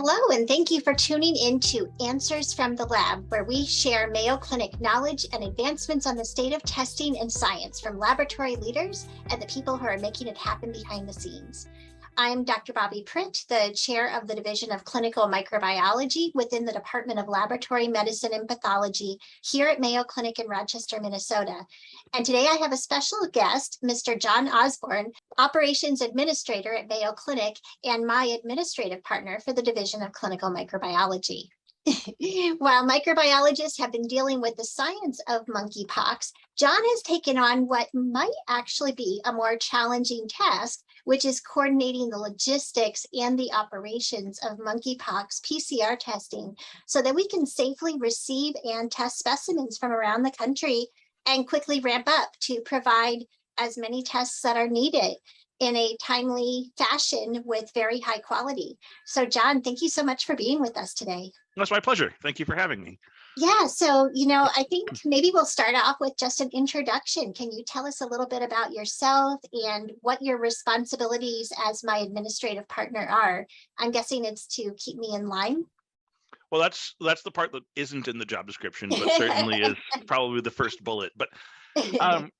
Hello, and thank you for tuning in to Answers from the Lab, where we share Mayo Clinic knowledge and advancements on the state of testing and science from laboratory leaders and the people who are making it happen behind the scenes. I'm Dr. Bobbi Pritt, the chair of the Division of Clinical Microbiology within the Department of Laboratory Medicine and Pathology here at Mayo Clinic in Rochester, Minnesota. And today I have a special guest, Mr. John Osborn, Operations Administrator at Mayo Clinic and my administrative partner for the Division of Clinical Microbiology. While microbiologists have been dealing with the science of monkeypox, John has taken on what might actually be a more challenging task, which is coordinating the logistics and the operations of monkeypox PCR testing so that we can safely receive and test specimens from around the country and quickly ramp up to provide as many tests that are needed in a timely fashion with very high quality. So John, thank you so much for being with us today. That's my pleasure. Thank you for having me. Yeah, so, I think maybe we'll start off with just an introduction. Can you tell us a little bit about yourself and what your responsibilities as my administrative partner are? I'm guessing it's to keep me in line. Well, that's the part that isn't in the job description, but certainly is probably the first bullet. But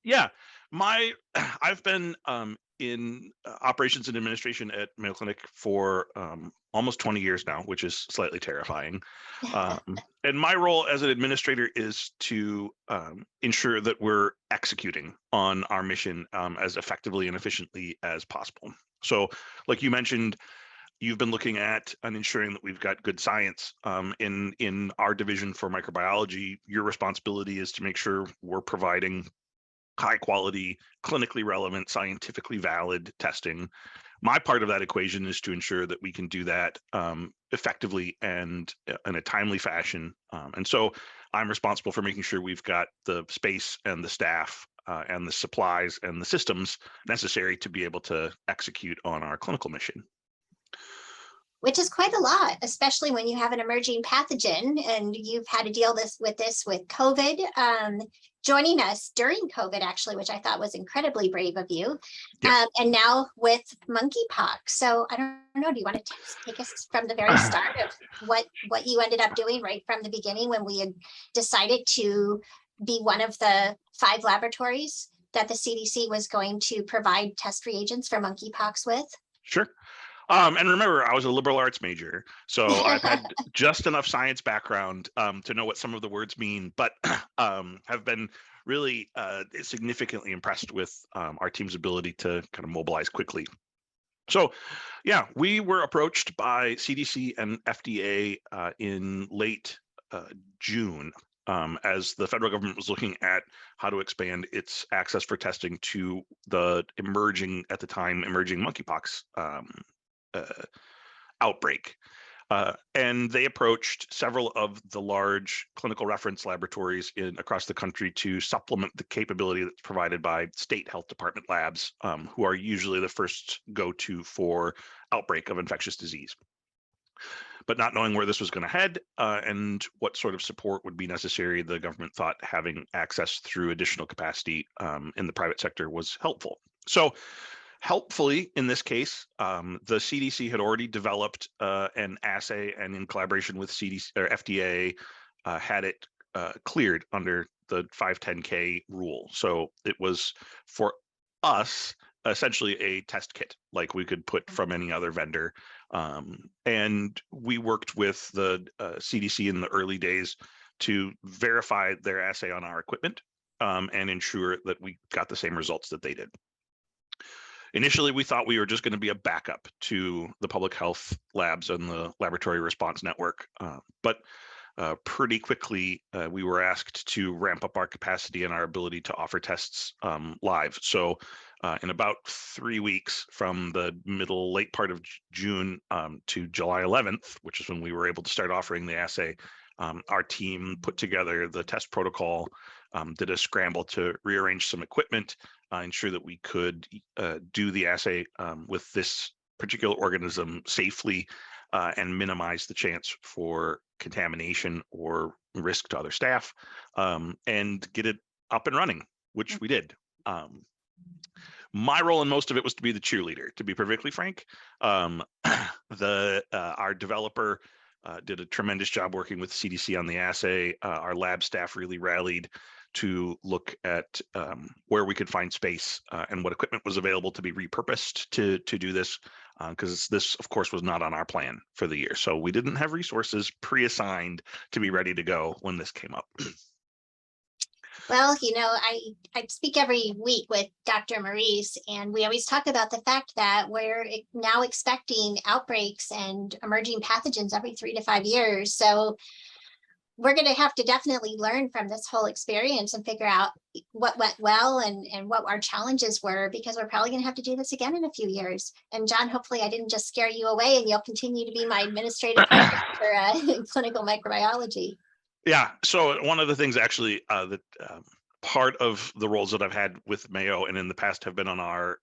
yeah, I've been in operations and administration at Mayo Clinic for almost 20 years now, which is slightly terrifying. And my role as an administrator is to ensure that we're executing on our mission as effectively and efficiently as possible. So, like you mentioned, you've been looking at and ensuring that we've got good science in our division for microbiology. Your responsibility is to make sure we're providing high quality, clinically relevant, scientifically valid testing. My part of that equation is to ensure that we can do that effectively and in a timely fashion. And so I'm responsible for making sure we've got the space and the staff and the supplies and the systems necessary to be able to execute on our clinical mission. Which is quite a lot, especially when you have an emerging pathogen and you've had to deal with COVID. Joining us during COVID, actually, which I thought was incredibly brave of you, Yes. And now with monkeypox. So I don't know, do you want to take us from the very start of what you ended up doing right from the beginning when we had decided to be one of the 5 laboratories that the CDC was going to provide test reagents for monkeypox with? Sure. And remember, I was a liberal arts major, so I've had just enough science background to know what some of the words mean, but have been really significantly impressed with our team's ability to kind of mobilize quickly. So, yeah, we were approached by CDC and FDA in late June as the federal government was looking at how to expand its access for testing to the emerging monkeypox outbreak. And they approached several of the large clinical reference laboratories across the country to supplement the capability that's provided by state health department labs, who are usually the first go-to for outbreak of infectious disease. But not knowing where this was going to head and what sort of support would be necessary, the government thought having access through additional capacity in the private sector was helpful. So helpfully, in this case, the CDC had already developed an assay, and in collaboration with CDC or FDA, had it cleared under the 510K rule. So it was for us essentially a test kit, like we could put from any other vendor. And we worked with the CDC in the early days to verify their assay on our equipment and ensure that we got the same results that they did. Initially, we thought we were just going to be a backup to the public health labs and the laboratory response network. But pretty quickly, we were asked to ramp up our capacity and our ability to offer tests live. So in about 3 weeks from the late part of June to July 11th, which is when we were able to start offering the assay, our team put together the test protocol, did a scramble to rearrange some equipment, ensure that we could do the assay with this particular organism safely and minimize the chance for contamination or risk to other staff, and get it up and running, which we did. My role in most of it was to be the cheerleader, to be perfectly frank. Our developer did a tremendous job working with CDC on the assay. Our lab staff really rallied to look at where we could find space and what equipment was available to be repurposed to do this, because this, of course, was not on our plan for the year. So we didn't have resources pre-assigned to be ready to go when this came up. Well, I speak every week with Dr. Maurice, and we always talk about the fact that we're now expecting outbreaks and emerging pathogens every 3 to 5 years. So we're going to have to definitely learn from this whole experience and figure out what went well and what our challenges were, because we're probably going to have to do this again in a few years. And John, hopefully I didn't just scare you away and you'll continue to be my administrative partner for clinical microbiology. Yeah. So one of the things actually that part of the roles that I've had with Mayo and in the past have been on our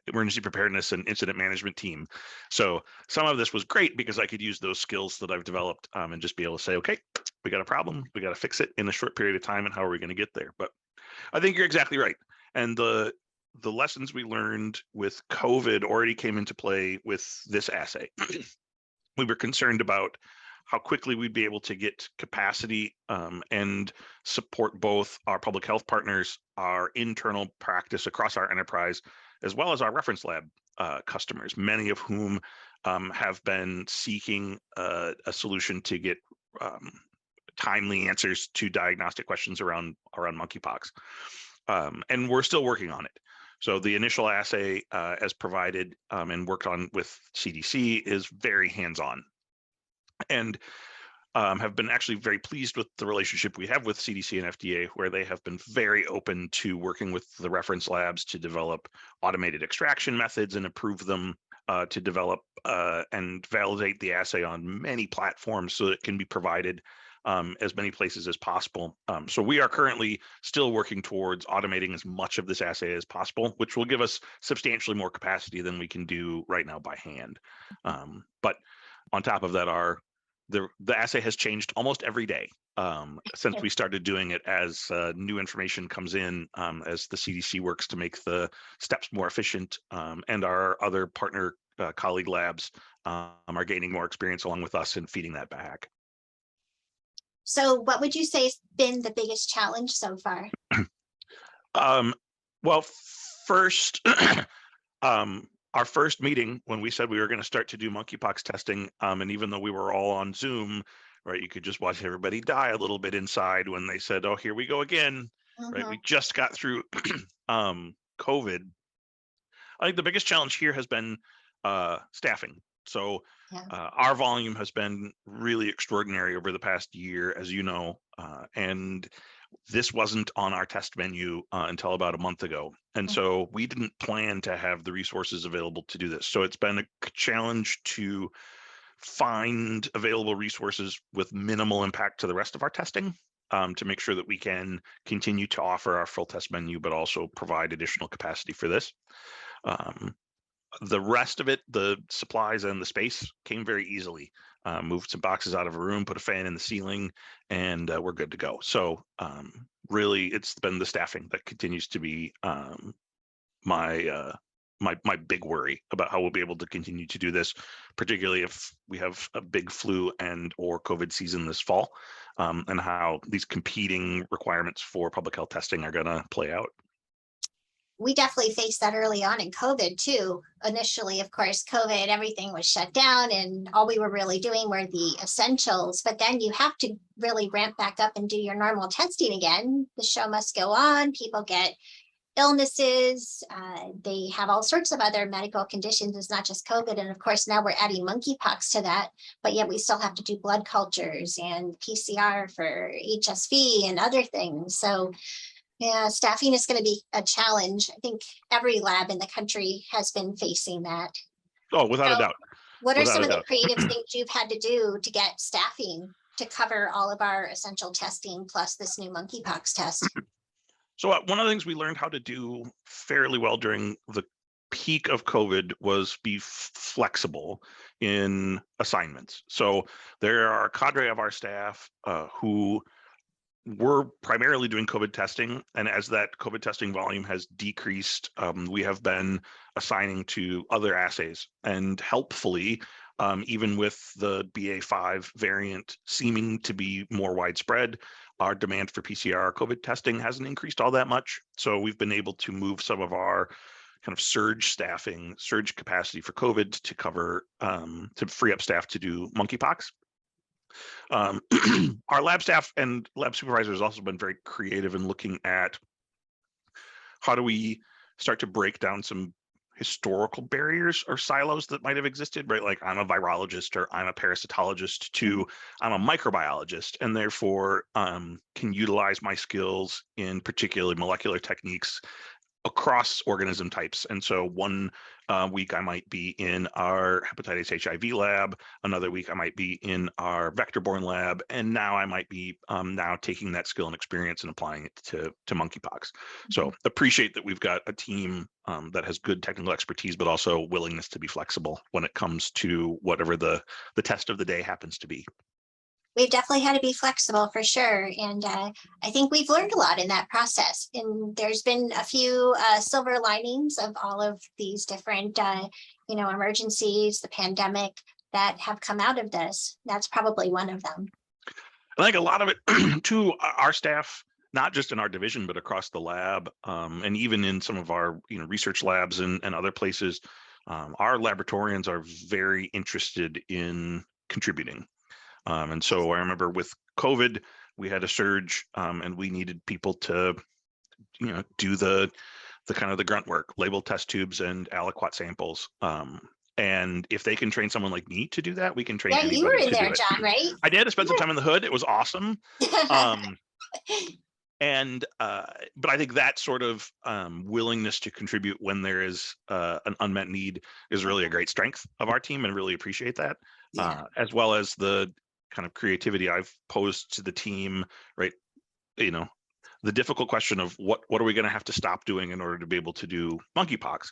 emergency preparedness and incident management team. So some of this was great because I could use those skills that I've developed and just be able to say, okay, we got a problem, we got to fix it in a short period of time, and how are we going to get there? But I think you're exactly right. And the lessons we learned with COVID already came into play with this assay. We were concerned about how quickly we'd be able to get capacity and support both our public health partners, our internal practice across our enterprise, as well as our reference lab customers, many of whom have been seeking a solution to get timely answers to diagnostic questions around monkeypox. And we're still working on it. So the initial assay as provided and worked on with CDC is very hands-on, and have been actually very pleased with the relationship we have with CDC and FDA, where they have been very open to working with the reference labs to develop automated extraction methods and improve them, to develop and validate the assay on many platforms so that it can be provided as many places as possible. So we are currently still working towards automating as much of this assay as possible, which will give us substantially more capacity than we can do right now by hand. But on top of that, the assay has changed almost every day since we started doing it, as new information comes in, as the CDC works to make the steps more efficient, and our other partner colleague labs are gaining more experience along with us in feeding that back. So what would you say has been the biggest challenge so far? Well, first, our first meeting, when we said we were going to start to do monkeypox testing, and even though we were all on Zoom, right, you could just watch everybody die a little bit inside when they said, oh, here we go again, right? We just got through COVID. I think the biggest challenge here has been staffing. So our volume has been really extraordinary over the past year, as you know, and this wasn't on our test menu until about a month ago. And so we didn't plan to have the resources available to do this. So it's been a challenge to find available resources with minimal impact to the rest of our testing, to make sure that we can continue to offer our full test menu, but also provide additional capacity for this. The rest of it, the supplies and the space, came very easily. Moved some boxes out of a room, put a fan in the ceiling, and we're good to go. So really, it's been the staffing that continues to be my big worry about how we'll be able to continue to do this, particularly if we have a big flu and or COVID season this fall, and how these competing requirements for public health testing are going to play out. We definitely faced that early on in COVID too. Initially, of course, COVID, everything was shut down and all we were really doing were the essentials. But then you have to really ramp back up and do your normal testing again. The show must go on. People get illnesses. They have all sorts of other medical conditions. It's not just COVID. And of course, now we're adding monkeypox to that, but yet we still have to do blood cultures and PCR for HSV and other things. So yeah, staffing is going to be a challenge. I think every lab in the country has been facing that. Oh, without a doubt. What are some of the creative things you've had to do to get staffing to cover all of our essential testing plus this new monkeypox test? So one of the things we learned how to do fairly well during the peak of COVID was be flexible in assignments. So there are a cadre of our staff who we're primarily doing COVID testing, and as that COVID testing volume has decreased, we have been assigning to other assays. And helpfully, even with the BA.5 variant seeming to be more widespread, our demand for PCR COVID testing hasn't increased all that much. So we've been able to move some of our kind of surge capacity for COVID to cover, to free up staff to do monkeypox. Our lab staff and lab supervisors also been very creative in looking at how do we start to break down some historical barriers or silos that might have existed, right? Like I'm a virologist or I'm a parasitologist to I'm a microbiologist, and therefore can utilize my skills in particularly molecular techniques across organism types. And so one week I might be in our hepatitis HIV lab, another week I might be in our vector-borne lab, and now I might be now taking that skill and experience and applying it to monkeypox. So appreciate that we've got a team that has good technical expertise, but also willingness to be flexible when it comes to whatever the test of the day happens to be. We've definitely had to be flexible for sure. And I think we've learned a lot in that process. And there's been a few silver linings of all of these different, emergencies, the pandemic that have come out of this. That's probably one of them. I think a lot of it to our staff, not just in our division, but across the lab, and even in some of our research labs and other places, our laboratorians are very interested in contributing. And so I remember with COVID, we had a surge, and we needed people to, do the kind of the grunt work, label test tubes and aliquot samples. And if they can train someone like me to do that, we can train anybody. You were in to there, do it. John, right? I did. I spent some time in the hood. It was awesome. But I think that sort of willingness to contribute when there is an unmet need is really a great strength of our team, and really appreciate that. As well as the kind of creativity I've posed to the team, right? The difficult question of what are we going to have to stop doing in order to be able to do monkeypox?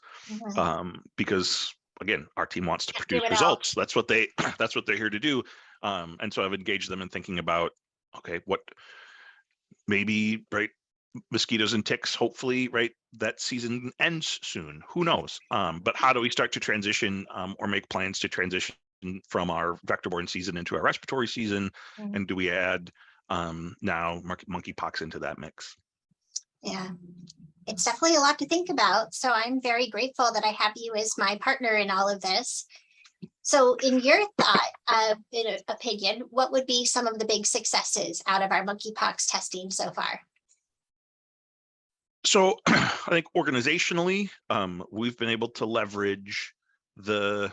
Because again, our team wants to produce results. That's what they're here to do. And so I've engaged them in thinking about, okay, what maybe, right, mosquitoes and ticks, hopefully, right, that season ends soon. Who knows? But how do we start to transition or make plans to transition from our vector-borne season into our respiratory season? And do we add now monkeypox into that mix? Yeah, it's definitely a lot to think about. So I'm very grateful that I have you as my partner in all of this. So in your opinion, what would be some of the big successes out of our monkeypox testing so far? So I think organizationally, we've been able to leverage the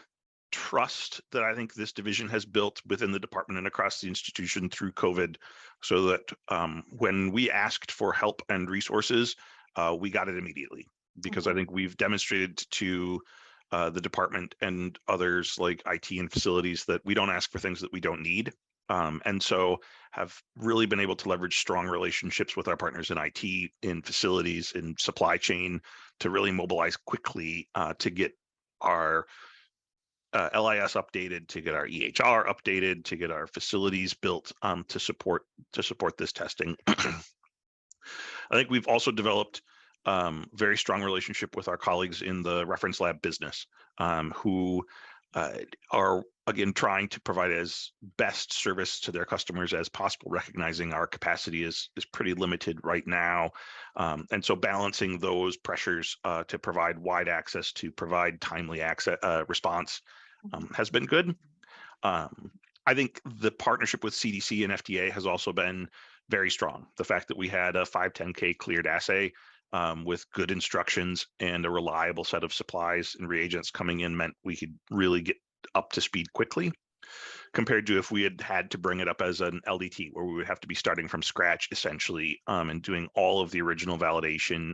trust that I think this division has built within the department and across the institution through COVID, so that when we asked for help and resources, we got it immediately, because I think we've demonstrated to the department and others like IT and facilities that we don't ask for things that we don't need. And so have really been able to leverage strong relationships with our partners in IT, in facilities, in supply chain, to really mobilize quickly to get our LIS updated, to get our EHR updated, to get our facilities built to support this testing. I think we've also developed very strong relationship with our colleagues in the reference lab business, who are again trying to provide as best service to their customers as possible, recognizing our capacity is pretty limited right now, and so balancing those pressures to provide wide access, to provide timely access response has been good. I think the partnership with CDC and FDA has also been very strong. The fact that we had a 510K cleared assay with good instructions and a reliable set of supplies and reagents coming in meant we could really get up to speed quickly, compared to if we had to bring it up as an LDT, where we would have to be starting from scratch essentially, and doing all of the original validation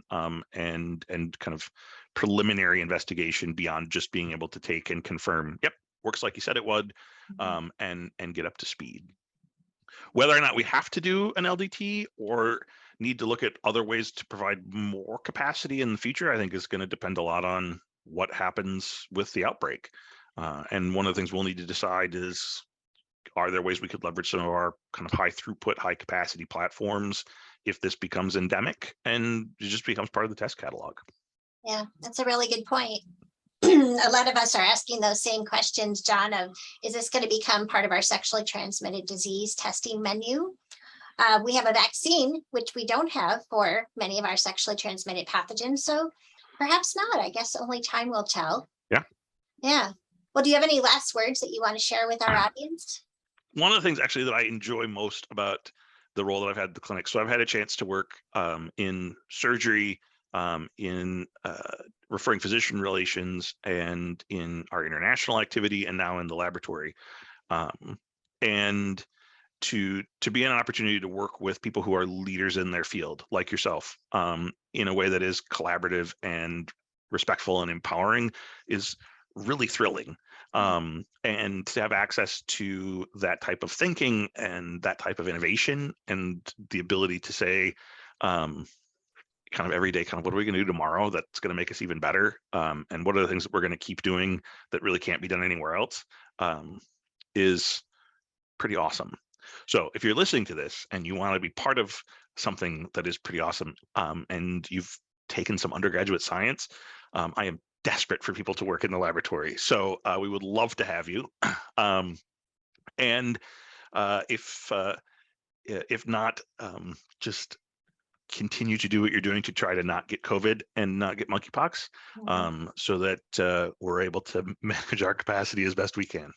and kind of preliminary investigation beyond just being able to take and confirm, yep, works like you said it would, and get up to speed. Whether or not we have to do an LDT or need to look at other ways to provide more capacity in the future, I think is going to depend a lot on what happens with the outbreak. And one of the things we'll need to decide is, are there ways we could leverage some of our kind of high throughput, high capacity platforms if this becomes endemic and it just becomes part of the test catalog? Yeah, that's a really good point. A lot of us are asking those same questions, John, of is this going to become part of our sexually transmitted disease testing menu? We have a vaccine, which we don't have for many of our sexually transmitted pathogens. So perhaps not. I guess only time will tell. Yeah. Yeah. Well, do you have any last words that you want to share with our audience? One of the things actually that I enjoy most about the role that I've had at the clinic. So I've had a chance to work in surgery, in referring physician relations, and in our international activity, and now in the laboratory. And to be an opportunity to work with people who are leaders in their field, like yourself, in a way that is collaborative and respectful and empowering is really thrilling. And to have access to that type of thinking and that type of innovation and the ability to say, kind of every day, kind of what are we going to do tomorrow that's going to make us even better? And what are the things that we're going to keep doing that really can't be done anywhere else, is pretty awesome. So if you're listening to this and you want to be part of something that is pretty awesome, and you've taken some undergraduate science, I am desperate for people to work in the laboratory. So we would love to have you. And if not, just continue to do what you're doing to try to not get COVID and not get monkeypox, so that we're able to manage our capacity as best we can.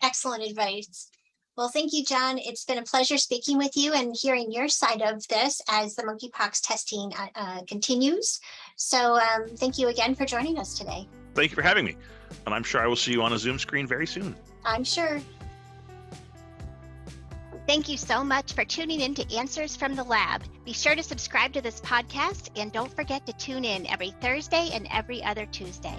Excellent advice. Well, thank you, John. It's been a pleasure speaking with you and hearing your side of this as the monkeypox testing continues. So thank you again for joining us today. Thank you for having me. And I'm sure I will see you on a Zoom screen very soon. I'm sure. Thank you so much for tuning in to Answers from the Lab. Be sure to subscribe to this podcast and don't forget to tune in every Thursday and every other Tuesday.